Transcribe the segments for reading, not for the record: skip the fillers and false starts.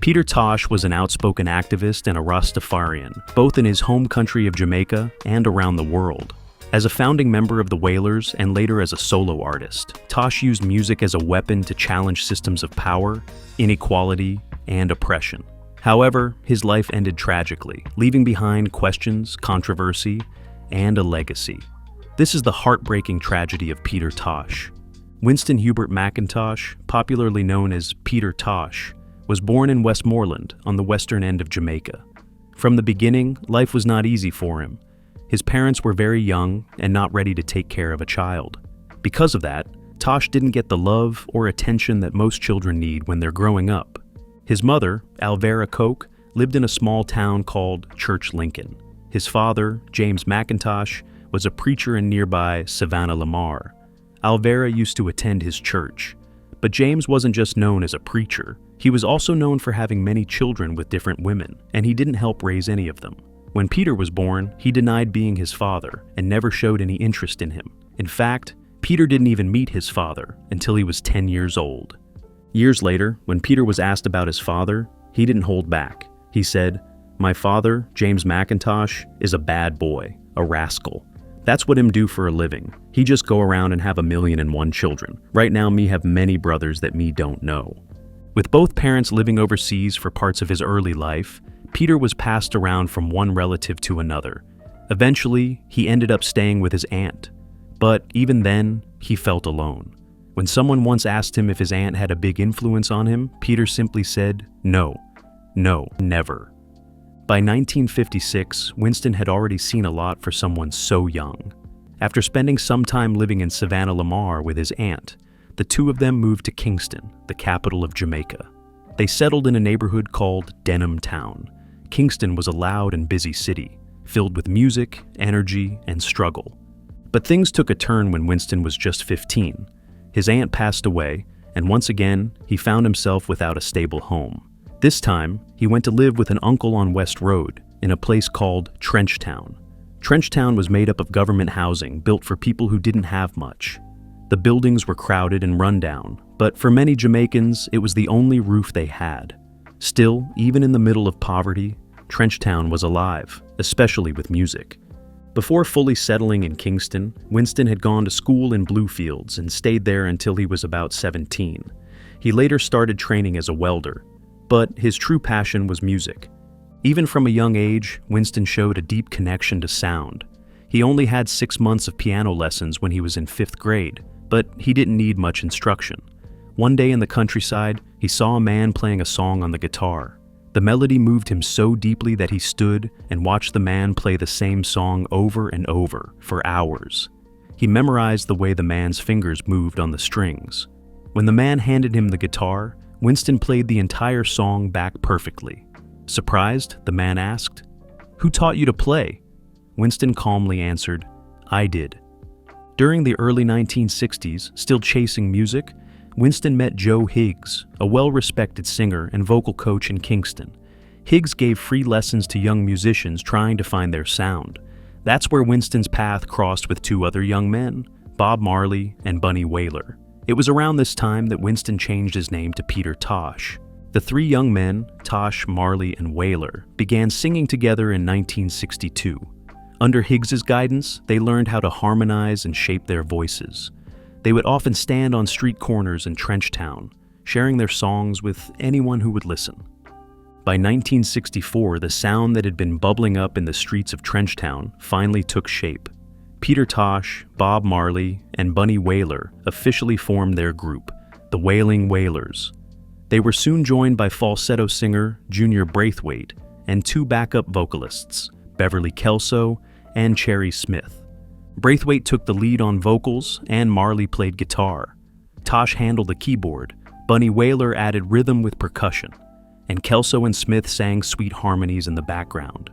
Peter Tosh was an outspoken activist and a Rastafarian, both in his home country of Jamaica and around the world. As a founding member of the Wailers and later as a solo artist, Tosh used music as a weapon to challenge systems of power, inequality, and oppression. However, his life ended tragically, leaving behind questions, controversy, and a legacy. This is the heartbreaking tragedy of Peter Tosh. Winston Hubert McIntosh, popularly known as Peter Tosh, was born in Westmoreland on the western end of Jamaica. From the beginning, life was not easy for him. His parents were very young and not ready to take care of a child. Because of that, Tosh didn't get the love or attention that most children need when they're growing up. His mother, Alvera Coke, lived in a small town called Church Lincoln. His father, James McIntosh, was a preacher in nearby Savannah Lamar. Alvera used to attend his church. But James wasn't just known as a preacher. He was also known for having many children with different women, and he didn't help raise any of them. When Peter was born, he denied being his father and never showed any interest in him. In fact, Peter didn't even meet his father until he was 10 years old. Years later, when Peter was asked about his father, he didn't hold back. He said, "My father, James McIntosh, is a bad boy, a rascal. That's what him do for a living. He just go around and have 1,000,001 children. Right now me have many brothers that me don't know." With both parents living overseas for parts of his early life, Peter was passed around from one relative to another. Eventually, he ended up staying with his aunt. But even then, he felt alone. When someone once asked him if his aunt had a big influence on him, Peter simply said, "No, never." By 1956, Winston had already seen a lot for someone so young. After spending some time living in Savannah Lamar with his aunt, the two of them moved to Kingston, the capital of Jamaica. They settled in a neighborhood called Denham Town. Kingston was a loud and busy city, filled with music, energy, and struggle. But things took a turn when Winston was just 15. His aunt passed away, and once again, he found himself without a stable home. This time, he went to live with an uncle on West Road, in a place called Trenchtown. Trenchtown was made up of government housing built for people who didn't have much. The buildings were crowded and run down, but for many Jamaicans, it was the only roof they had. Still, even in the middle of poverty, Trenchtown was alive, especially with music. Before fully settling in Kingston, Winston had gone to school in Bluefields and stayed there until he was about 17. He later started training as a welder, but his true passion was music. Even from a young age, Winston showed a deep connection to sound. He only had 6 months of piano lessons when he was in 5th grade, but he didn't need much instruction. One day in the countryside, he saw a man playing a song on the guitar. The melody moved him so deeply that he stood and watched the man play the same song over and over for hours. He memorized the way the man's fingers moved on the strings. When the man handed him the guitar, Winston played the entire song back perfectly. Surprised, the man asked, "Who taught you to play?" Winston calmly answered, "I did." During the early 1960s, still chasing music, Winston met Joe Higgs, a well-respected singer and vocal coach in Kingston. Higgs gave free lessons to young musicians trying to find their sound. That's where Winston's path crossed with 2 other young men, Bob Marley and Bunny Wailer. It was around this time that Winston changed his name to Peter Tosh. The 3 young men, Tosh, Marley, and Wailer, began singing together in 1962. Under Higgs's guidance, they learned how to harmonize and shape their voices. They would often stand on street corners in Trenchtown, sharing their songs with anyone who would listen. By 1964, the sound that had been bubbling up in the streets of Trenchtown finally took shape. Peter Tosh, Bob Marley, and Bunny Wailer officially formed their group, the Wailing Wailers. They were soon joined by falsetto singer Junior Braithwaite and 2 backup vocalists, Beverly Kelso and Cherry Smith. Braithwaite took the lead on vocals and Marley played guitar. Tosh handled the keyboard, Bunny Wailer added rhythm with percussion, and Kelso and Smith sang sweet harmonies in the background.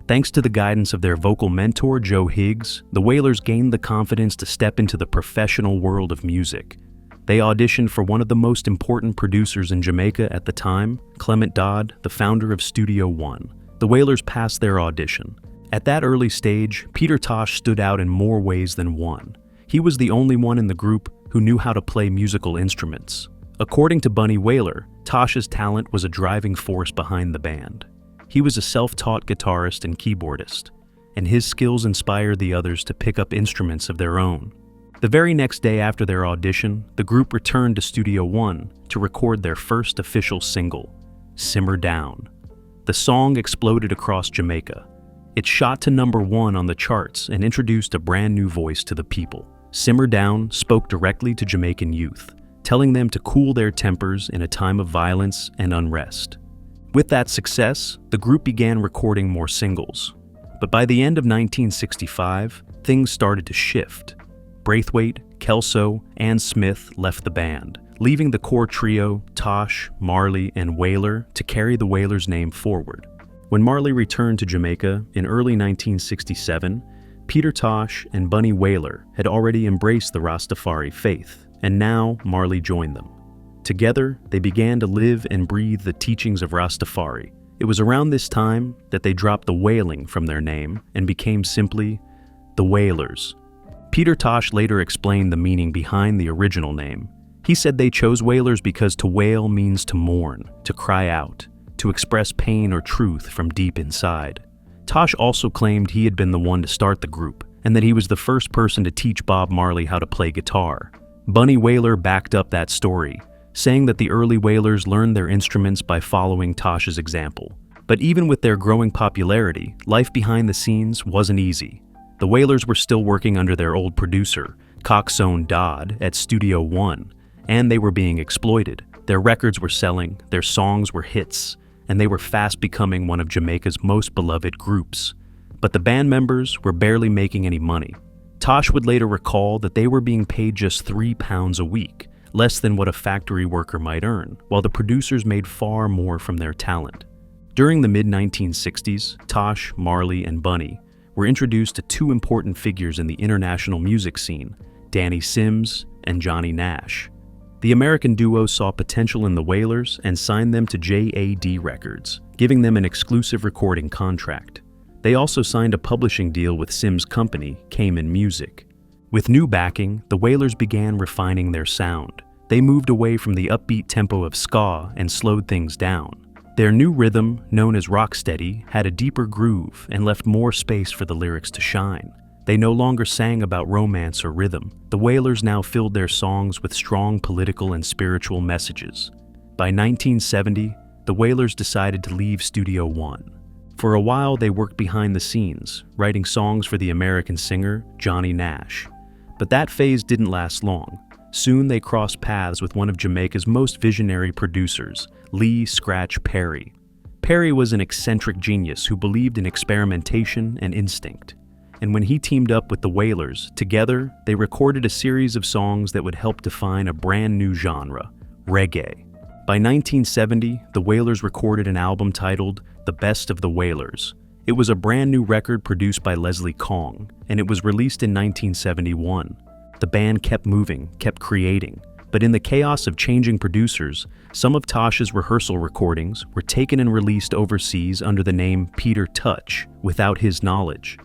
Thanks to the guidance of their vocal mentor, Joe Higgs, the Wailers gained the confidence to step into the professional world of music. They auditioned for one of the most important producers in Jamaica at the time, Clement Dodd, the founder of Studio One. The Wailers passed their audition. At that early stage, Peter Tosh stood out in more ways than one. He was the only one in the group who knew how to play musical instruments. According to Bunny Wailer, Tosh's talent was a driving force behind the band. He was a self-taught guitarist and keyboardist, and his skills inspired the others to pick up instruments of their own. The very next day after their audition, the group returned to Studio One to record their first official single, Simmer Down. The song exploded across Jamaica. It shot to #1 on the charts and introduced a brand new voice to the people. Simmer Down spoke directly to Jamaican youth, telling them to cool their tempers in a time of violence and unrest. With that success, the group began recording more singles. But by the end of 1965, things started to shift. Braithwaite, Kelso, and Smith left the band, leaving the core trio, Tosh, Marley, and Wailer, to carry the Wailers' name forward. When Marley returned to Jamaica in early 1967, Peter Tosh and Bunny Wailer had already embraced the Rastafari faith, and now Marley joined them. Together, they began to live and breathe the teachings of Rastafari. It was around this time that they dropped the wailing from their name and became simply the Wailers. Peter Tosh later explained the meaning behind the original name. He said they chose Wailers because to wail means to mourn, to cry out, to express pain or truth from deep inside. Tosh also claimed he had been the one to start the group, and that he was the first person to teach Bob Marley how to play guitar. Bunny Wailer backed up that story, saying that the early Wailers learned their instruments by following Tosh's example. But even with their growing popularity, life behind the scenes wasn't easy. The Wailers were still working under their old producer, Coxsone Dodd, at Studio One, and they were being exploited. Their records were selling, their songs were hits, and they were fast becoming one of Jamaica's most beloved groups. But the band members were barely making any money. Tosh would later recall that they were being paid just £3 a week, less than what a factory worker might earn, while the producers made far more from their talent. During the mid-1960s, Tosh, Marley, and Bunny were introduced to two important figures in the international music scene, Danny Sims and Johnny Nash. The American duo saw potential in the Wailers and signed them to JAD Records, giving them an exclusive recording contract. They also signed a publishing deal with Sims' company, Cayman Music. With new backing, the Wailers began refining their sound. They moved away from the upbeat tempo of ska and slowed things down. Their new rhythm, known as rocksteady, had a deeper groove and left more space for the lyrics to shine. They no longer sang about romance or rhythm. The Wailers now filled their songs with strong political and spiritual messages. By 1970, the Wailers decided to leave Studio One. For a while, they worked behind the scenes, writing songs for the American singer Johnny Nash. But that phase didn't last long. Soon they crossed paths with one of Jamaica's most visionary producers, Lee "Scratch" Perry. Perry was an eccentric genius who believed in experimentation and instinct. And when he teamed up with the Wailers, together they recorded a series of songs that would help define a brand new genre, reggae. By 1970, the Wailers recorded an album titled The Best of the Wailers. It was a brand new record produced by Leslie Kong, and it was released in 1971. The band kept moving, kept creating, but in the chaos of changing producers, some of Tosh's rehearsal recordings were taken and released overseas under the name Peter Touch, without his knowledge.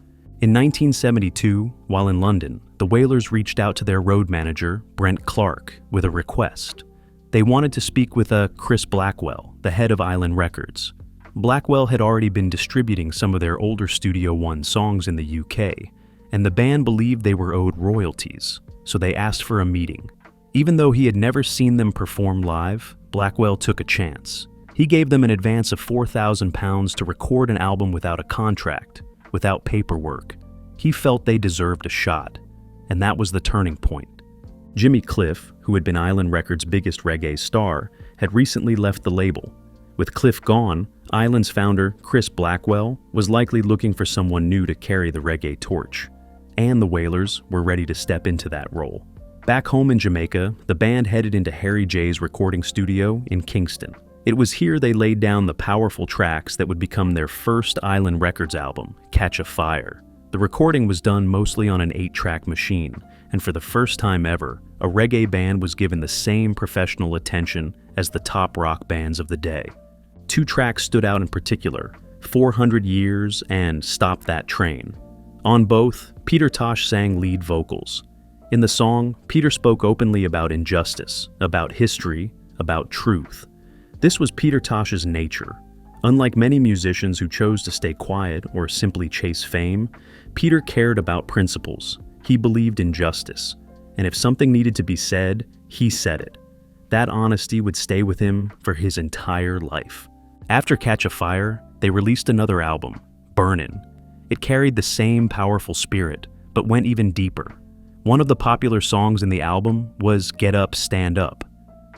In 1972, while in London, the Wailers reached out to their road manager, Brent Clark, with a request. They wanted to speak with Chris Blackwell, the head of Island Records. Blackwell had already been distributing some of their older Studio One songs in the UK, and the band believed they were owed royalties, so they asked for a meeting. Even though he had never seen them perform live, Blackwell took a chance. He gave them an advance of £4,000 to record an album without a contract, without paperwork. He felt they deserved a shot, and that was the turning point. Jimmy Cliff, who had been Island Records' biggest reggae star, had recently left the label. With Cliff gone, Island's founder, Chris Blackwell, was likely looking for someone new to carry the reggae torch. And the Wailers were ready to step into that role. Back home in Jamaica, the band headed into Harry J's recording studio in Kingston. It was here they laid down the powerful tracks that would become their first Island Records album, Catch a Fire. The recording was done mostly on an 8-track machine, and for the first time ever, a reggae band was given the same professional attention as the top rock bands of the day. 2 tracks stood out in particular, 400 Years and Stop That Train. On both, Peter Tosh sang lead vocals. In the song, Peter spoke openly about injustice, about history, about truth. This was Peter Tosh's nature. Unlike many musicians who chose to stay quiet or simply chase fame, Peter cared about principles. He believed in justice. And if something needed to be said, he said it. That honesty would stay with him for his entire life. After Catch a Fire, they released another album, Burnin'. It carried the same powerful spirit, but went even deeper. One of the popular songs in the album was Get Up, Stand Up.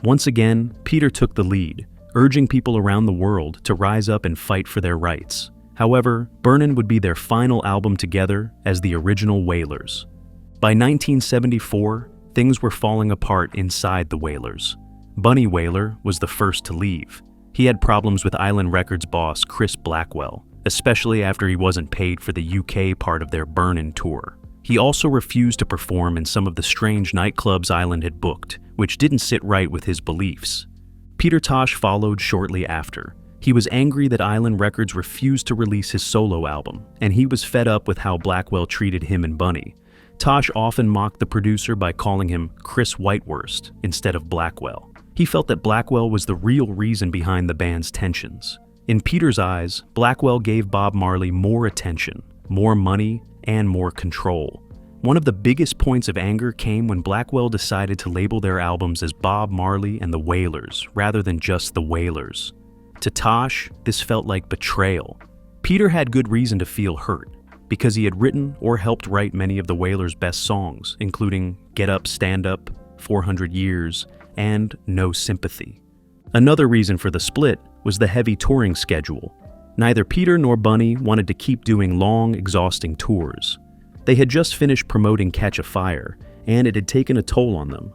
Once again, Peter took the lead, urging people around the world to rise up and fight for their rights. However, Burnin' would be their final album together as the original Wailers. By 1974, things were falling apart inside the Wailers. Bunny Wailer was the first to leave. He had problems with Island Records boss Chris Blackwell, especially after he wasn't paid for the UK part of their Burnin' tour. He also refused to perform in some of the strange nightclubs Island had booked, which didn't sit right with his beliefs. Peter Tosh followed shortly after. He was angry that Island Records refused to release his solo album, and he was fed up with how Blackwell treated him and Bunny. Tosh often mocked the producer by calling him Chris Whitewurst instead of Blackwell. He felt that Blackwell was the real reason behind the band's tensions. In Peter's eyes, Blackwell gave Bob Marley more attention, more money, and more control. One of the biggest points of anger came when Blackwell decided to label their albums as Bob Marley and the Wailers rather than just the Wailers. To Tosh, this felt like betrayal. Peter had good reason to feel hurt, because he had written or helped write many of the Wailers' best songs, including Get Up, Stand Up, 400 Years, and No Sympathy. Another reason for the split was the heavy touring schedule. Neither Peter nor Bunny wanted to keep doing long, exhausting tours. They had just finished promoting Catch a Fire, and it had taken a toll on them.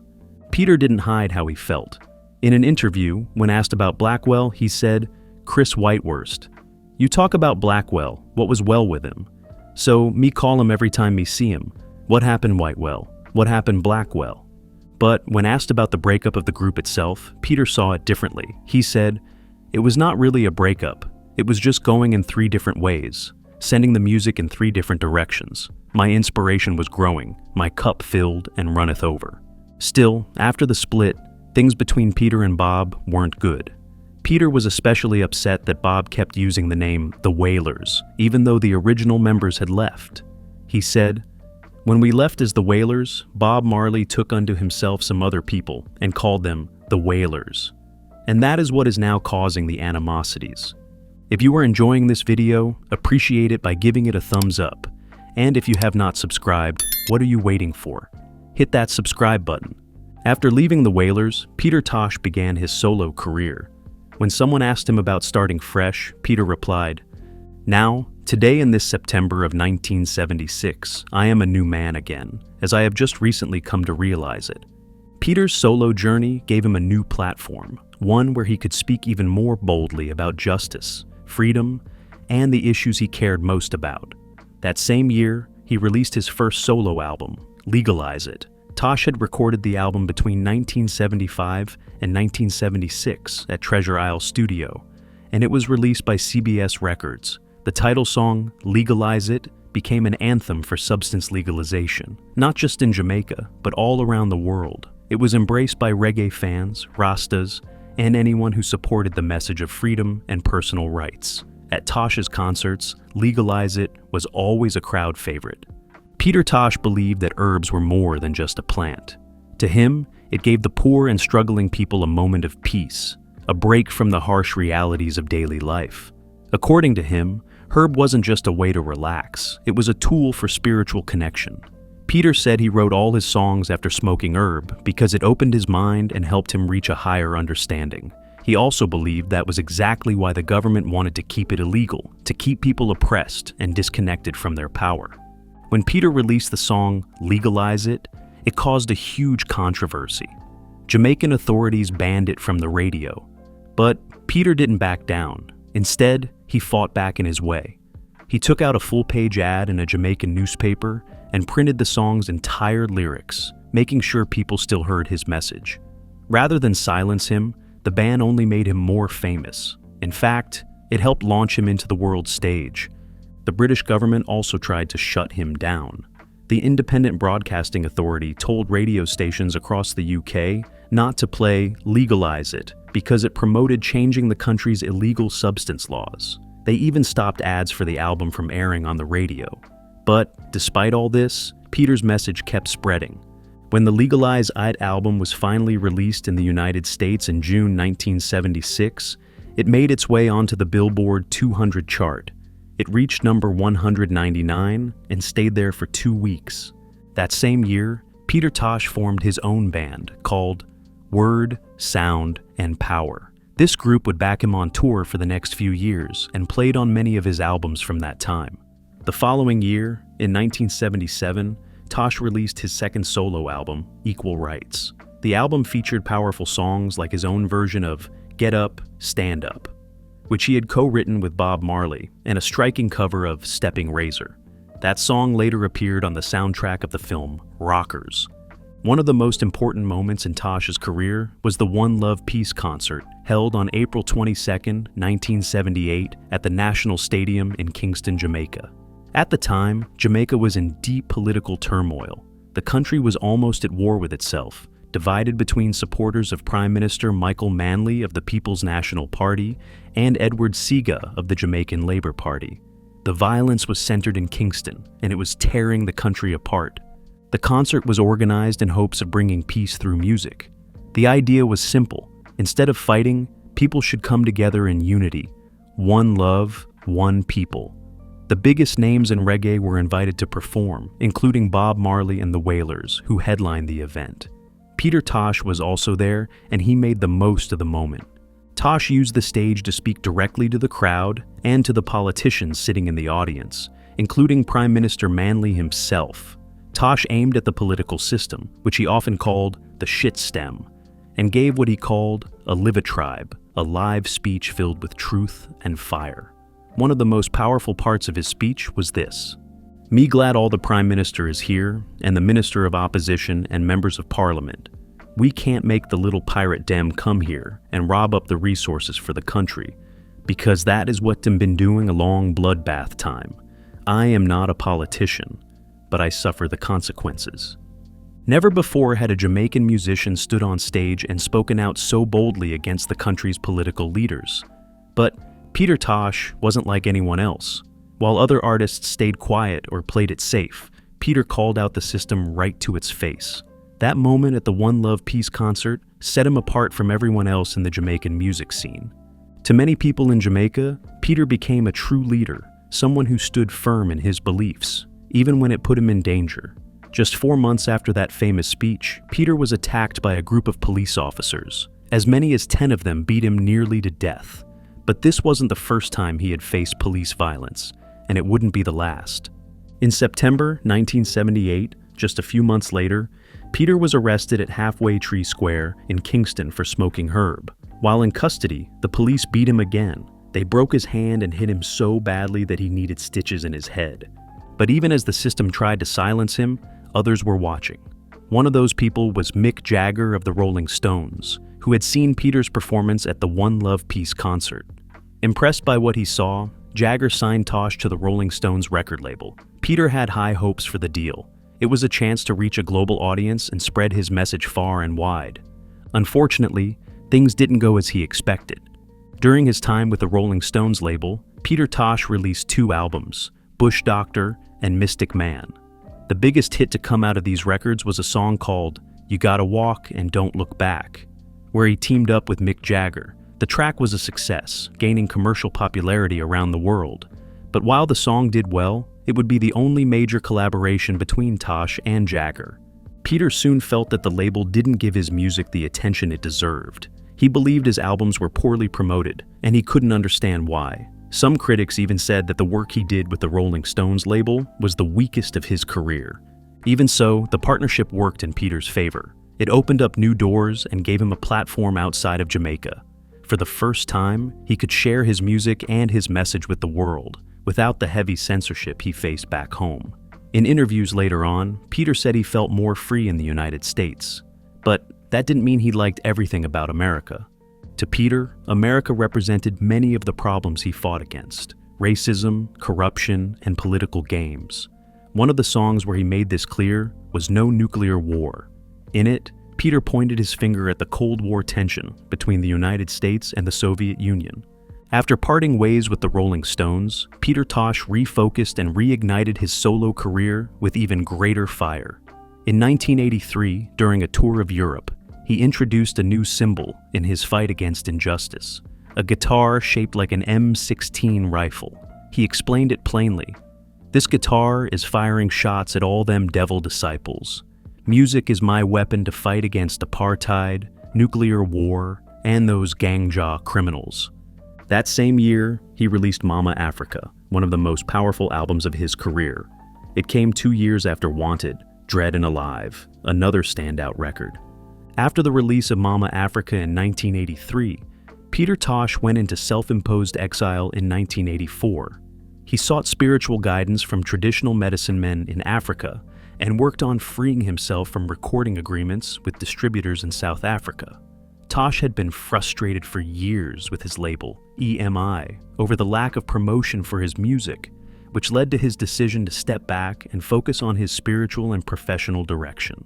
Peter didn't hide how he felt. In an interview, when asked about Blackwell, he said, "Chris Whitewurst. You talk about Blackwell, what was well with him? So me call him every time me see him. What happened Whitewell? What happened Blackwell?" But when asked about the breakup of the group itself, Peter saw it differently. He said, "It was not really a breakup. It was just going in 3 different ways, sending the music in 3 different directions. My inspiration was growing, my cup filled and runneth over." Still, after the split, things between Peter and Bob weren't good. Peter was especially upset that Bob kept using the name The Wailers, even though the original members had left. He said, "When we left as The Wailers, Bob Marley took unto himself some other people and called them The Wailers. And that is what is now causing the animosities." If you are enjoying this video, appreciate it by giving it a thumbs up. And if you have not subscribed, what are you waiting for? Hit that subscribe button. After leaving the Wailers, Peter Tosh began his solo career. When someone asked him about starting fresh, Peter replied, "Now, today in this September of 1976, I am a new man again, as I have just recently come to realize it." Peter's solo journey gave him a new platform, one where he could speak even more boldly about justice, freedom, and the issues he cared most about. That same year, he released his first solo album, Legalize It. Tosh had recorded the album between 1975 and 1976 at Treasure Isle Studio, and it was released by CBS Records. The title song, Legalize It, became an anthem for substance legalization, not just in Jamaica, but all around the world. It was embraced by reggae fans, Rastas, and anyone who supported the message of freedom and personal rights. At Tosh's concerts, Legalize It was always a crowd favorite. Peter Tosh believed that herbs were more than just a plant. To him, it gave the poor and struggling people a moment of peace, a break from the harsh realities of daily life. According to him, herb wasn't just a way to relax, it was a tool for spiritual connection. Peter said he wrote all his songs after smoking herb because it opened his mind and helped him reach a higher understanding. He also believed that was exactly why the government wanted to keep it illegal, to keep people oppressed and disconnected from their power. When Peter released the song Legalize It, it caused a huge controversy. Jamaican authorities banned it from the radio. But Peter didn't back down. Instead, he fought back in his way. He took out a full-page ad in a Jamaican newspaper and printed the song's entire lyrics, making sure people still heard his message. Rather than silence him, the ban only made him more famous. In fact, it helped launch him into the world stage. The British government also tried to shut him down. The Independent Broadcasting Authority told radio stations across the UK not to play Legalize It because it promoted changing the country's illegal substance laws. They even stopped ads for the album from airing on the radio. But despite all this, Peter's message kept spreading. When the Legalize It album was finally released in the United States in June 1976, it made its way onto the Billboard 200 chart. It reached number 199 and stayed there for 2 weeks. That same year, Peter Tosh formed his own band called Word, Sound, and Power. This group would back him on tour for the next few years and played on many of his albums from that time. The following year, in 1977, Tosh released his second solo album, Equal Rights. The album featured powerful songs like his own version of Get Up, Stand Up, which he had co-written with Bob Marley, and a striking cover of Stepping Razor. That song later appeared on the soundtrack of the film Rockers. One of the most important moments in Tosh's career was the One Love Peace concert held on April 22, 1978 at the National Stadium in Kingston, Jamaica. At the time, Jamaica was in deep political turmoil. The country was almost at war with itself, divided between supporters of Prime Minister Michael Manley of the People's National Party and Edward Seaga of the Jamaican Labour Party. The violence was centered in Kingston, and it was tearing the country apart. The concert was organized in hopes of bringing peace through music. The idea was simple. Instead of fighting, people should come together in unity. One love, one people. The biggest names in reggae were invited to perform, including Bob Marley and the Wailers, who headlined the event. Peter Tosh was also there, and he made the most of the moment. Tosh used the stage to speak directly to the crowd and to the politicians sitting in the audience, including Prime Minister Manley himself. Tosh aimed at the political system, which he often called the shit stem, and gave what he called a live-a-tribe, a live speech filled with truth and fire. One of the most powerful parts of his speech was this: "Me glad all the Prime Minister is here, and the Minister of Opposition and members of Parliament. We can't make the little pirate dem come here and rob up the resources for the country, because that is what them been doing a long bloodbath time. I am not a politician, but I suffer the consequences." Never before had a Jamaican musician stood on stage and spoken out so boldly against the country's political leaders. But Peter Tosh wasn't like anyone else. While other artists stayed quiet or played it safe, Peter called out the system right to its face. That moment at the One Love Peace concert set him apart from everyone else in the Jamaican music scene. To many people in Jamaica, Peter became a true leader, someone who stood firm in his beliefs, even when it put him in danger. Just 4 months after that famous speech, Peter was attacked by a group of police officers. As many as 10 of them beat him nearly to death. But this wasn't the first time he had faced police violence, and it wouldn't be the last. In September 1978, just a few months later, Peter was arrested at Halfway Tree Square in Kingston for smoking herb. While in custody, the police beat him again. They broke his hand and hit him so badly that he needed stitches in his head. But even as the system tried to silence him, others were watching. One of those people was Mick Jagger of the Rolling Stones, who had seen Peter's performance at the One Love Peace concert. Impressed by what he saw, Jagger signed Tosh to the Rolling Stones record label. Peter had high hopes for the deal. It was a chance to reach a global audience and spread his message far and wide. Unfortunately, things didn't go as he expected. During his time with the Rolling Stones label, Peter Tosh released 2 albums, Bush Doctor and Mystic Man. The biggest hit to come out of these records was a song called You Gotta Walk and Don't Look Back, where he teamed up with Mick Jagger. The track was a success, gaining commercial popularity around the world. But while the song did well, it would be the only major collaboration between Tosh and Jagger. Peter soon felt that the label didn't give his music the attention it deserved. He believed his albums were poorly promoted, and he couldn't understand why. Some critics even said that the work he did with the Rolling Stones label was the weakest of his career. Even so, the partnership worked in Peter's favor. It opened up new doors and gave him a platform outside of Jamaica. For the first time, he could share his music and his message with the world, without the heavy censorship he faced back home. In interviews later on, Peter said he felt more free in the United States. But that didn't mean he liked everything about America. To Peter, America represented many of the problems he fought against: racism, corruption, and political games. One of the songs where he made this clear was No Nuclear War. In it, Peter pointed his finger at the Cold War tension between the United States and the Soviet Union. After parting ways with the Rolling Stones, Peter Tosh refocused and reignited his solo career with even greater fire. In 1983, during a tour of Europe, he introduced a new symbol in his fight against injustice, a guitar shaped like an M16 rifle. He explained it plainly. "This guitar is firing shots at all them devil disciples. Music is my weapon to fight against apartheid, nuclear war, and those gang-jaw criminals." That same year, he released Mama Africa, one of the most powerful albums of his career. It came 2 years after Wanted, Dread and Alive, another standout record. After the release of Mama Africa in 1983, Peter Tosh went into self-imposed exile in 1984. He sought spiritual guidance from traditional medicine men in Africa and worked on freeing himself from recording agreements with distributors in South Africa. Tosh had been frustrated for years with his label, EMI, over the lack of promotion for his music, which led to his decision to step back and focus on his spiritual and professional direction.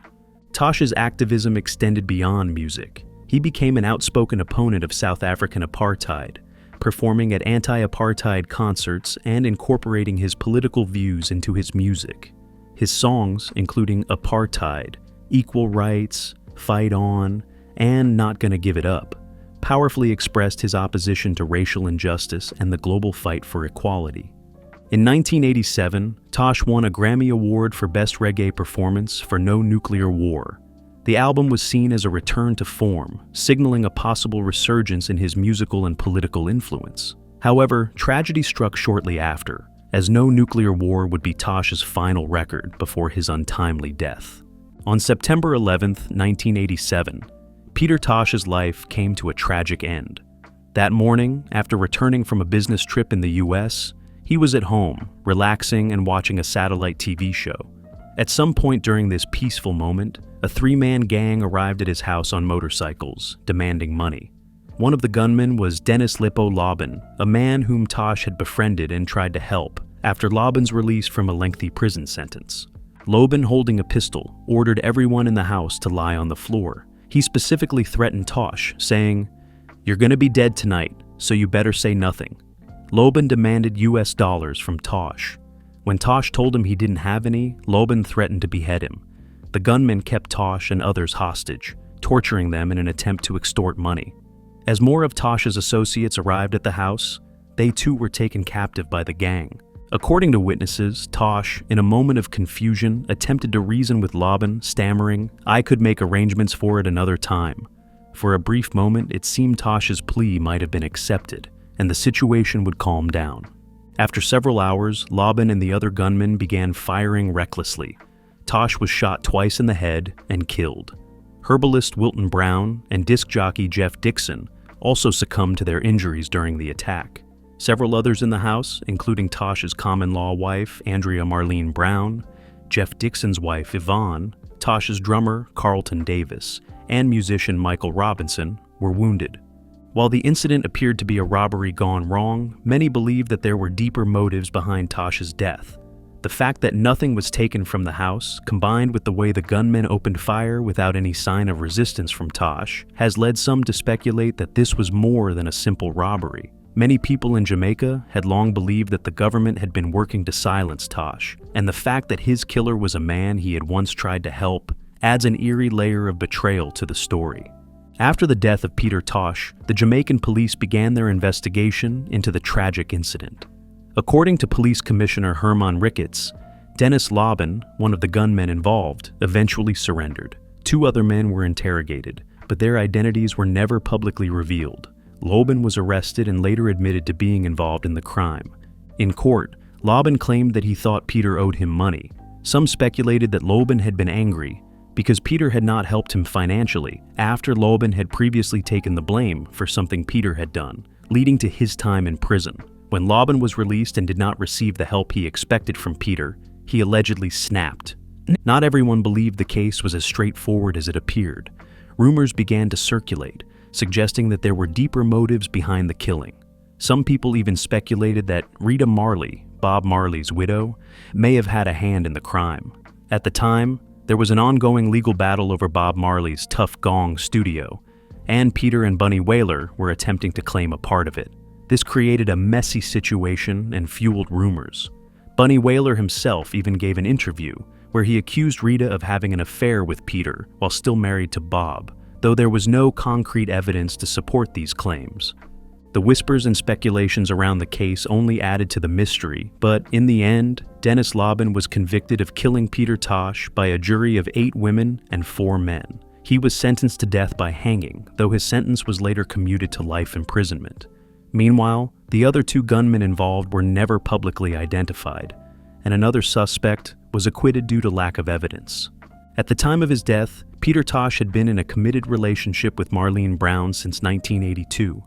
Tosh's activism extended beyond music. He became an outspoken opponent of South African apartheid, performing at anti-apartheid concerts and incorporating his political views into his music. His songs, including Apartheid, Equal Rights, Fight On, and Not Gonna Give It Up, powerfully expressed his opposition to racial injustice and the global fight for equality. In 1987, Tosh won a Grammy Award for Best Reggae Performance for No Nuclear War. The album was seen as a return to form, signaling a possible resurgence in his musical and political influence. However, tragedy struck shortly after, as No Nuclear War would be Tosh's final record before his untimely death. On September 11, 1987, Peter Tosh's life came to a tragic end. That morning, after returning from a business trip in the US, he was at home, relaxing and watching a satellite TV show. At some point during this peaceful moment, a 3-man gang arrived at his house on motorcycles, demanding money. One of the gunmen was Dennis Lippo Laban, a man whom Tosh had befriended and tried to help after Laban's release from a lengthy prison sentence. Laban, holding a pistol, ordered everyone in the house to lie on the floor. He specifically threatened Tosh, saying, "You're gonna be dead tonight, so you better say nothing." Laban demanded US dollars from Tosh. When Tosh told him he didn't have any, Laban threatened to behead him. The gunmen kept Tosh and others hostage, torturing them in an attempt to extort money. As more of Tosh's associates arrived at the house, they too were taken captive by the gang. According to witnesses, Tosh, in a moment of confusion, attempted to reason with Laban, stammering, "I could make arrangements for it another time." For a brief moment, it seemed Tosh's plea might have been accepted, and the situation would calm down. After several hours, Laban and the other gunmen began firing recklessly. Tosh was shot twice in the head and killed. Herbalist Wilton Brown and disc jockey Jeff Dixon also succumbed to their injuries during the attack. Several others in the house, including Tosh's common-law wife, Andrea Marlene Brown, Jeff Dixon's wife, Yvonne, Tosh's drummer, Carlton Davis, and musician Michael Robinson, were wounded. While the incident appeared to be a robbery gone wrong, many believe that there were deeper motives behind Tosh's death. The fact that nothing was taken from the house, combined with the way the gunmen opened fire without any sign of resistance from Tosh, has led some to speculate that this was more than a simple robbery. Many people in Jamaica had long believed that the government had been working to silence Tosh, and the fact that his killer was a man he had once tried to help adds an eerie layer of betrayal to the story. After the death of Peter Tosh, the Jamaican police began their investigation into the tragic incident. According to Police Commissioner Herman Ricketts, Dennis Laban, one of the gunmen involved, eventually surrendered. 2 other men were interrogated, but their identities were never publicly revealed. Laban was arrested and later admitted to being involved in the crime. In court, Laban claimed that he thought Peter owed him money. Some speculated that Laban had been angry because Peter had not helped him financially after Laban had previously taken the blame for something Peter had done, leading to his time in prison. When Laban was released and did not receive the help he expected from Peter, he allegedly snapped. Not everyone believed the case was as straightforward as it appeared. Rumors began to circulate, suggesting that there were deeper motives behind the killing. Some people even speculated that Rita Marley, Bob Marley's widow, may have had a hand in the crime. At the time, There was an ongoing legal battle over Bob Marley's Tough Gong studio, and Peter and Bunny Wailer were attempting to claim a part of it. This created a messy situation and fueled rumors. Bunny Wailer himself even gave an interview where he accused Rita of having an affair with Peter while still married to Bob, though there was no concrete evidence to support these claims. The whispers and speculations around the case only added to the mystery, but in the end, Dennis Laubin was convicted of killing Peter Tosh by a jury of 8 women and 4 men. He was sentenced to death by hanging, though his sentence was later commuted to life imprisonment. Meanwhile, the other 2 gunmen involved were never publicly identified, and another suspect was acquitted due to lack of evidence. At the time of his death, Peter Tosh had been in a committed relationship with Marlene Brown since 1982.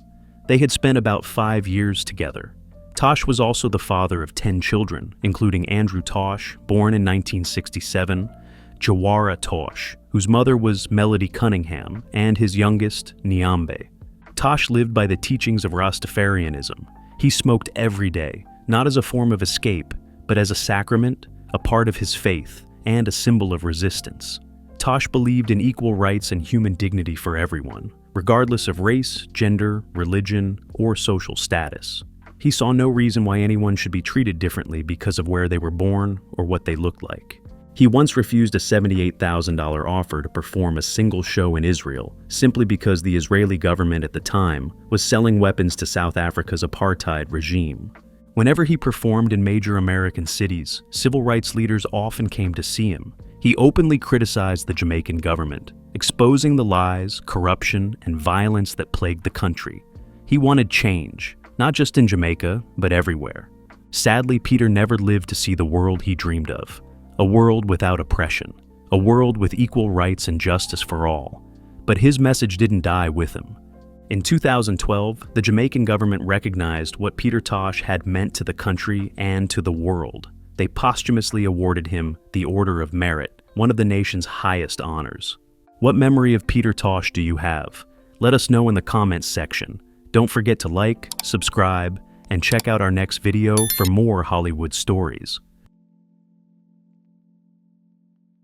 They had spent about 5 years together. Tosh was also the father of 10 children, including Andrew Tosh, born in 1967, Jawara Tosh, whose mother was Melody Cunningham, and his youngest, Niambe. Tosh lived by the teachings of Rastafarianism. He smoked every day, not as a form of escape, but as a sacrament, a part of his faith, and a symbol of resistance. Tosh believed in equal rights and human dignity for everyone, regardless of race, gender, religion, or social status. He saw no reason why anyone should be treated differently because of where they were born or what they looked like. He once refused a $78,000 offer to perform a single show in Israel, simply because the Israeli government at the time was selling weapons to South Africa's apartheid regime. Whenever he performed in major American cities, civil rights leaders often came to see him. He openly criticized the Jamaican government, exposing the lies, corruption, and violence that plagued the country. He wanted change, not just in Jamaica, but everywhere. Sadly, Peter never lived to see the world he dreamed of. A world without oppression, a world with equal rights and justice for all. But his message didn't die with him. In 2012, the Jamaican government recognized what Peter Tosh had meant to the country and to the world. They posthumously awarded him the Order of Merit, one of the nation's highest honors. What memory of Peter Tosh do you have? Let us know in the comments section. Don't forget to like, subscribe, and check out our next video for more Hollywood stories.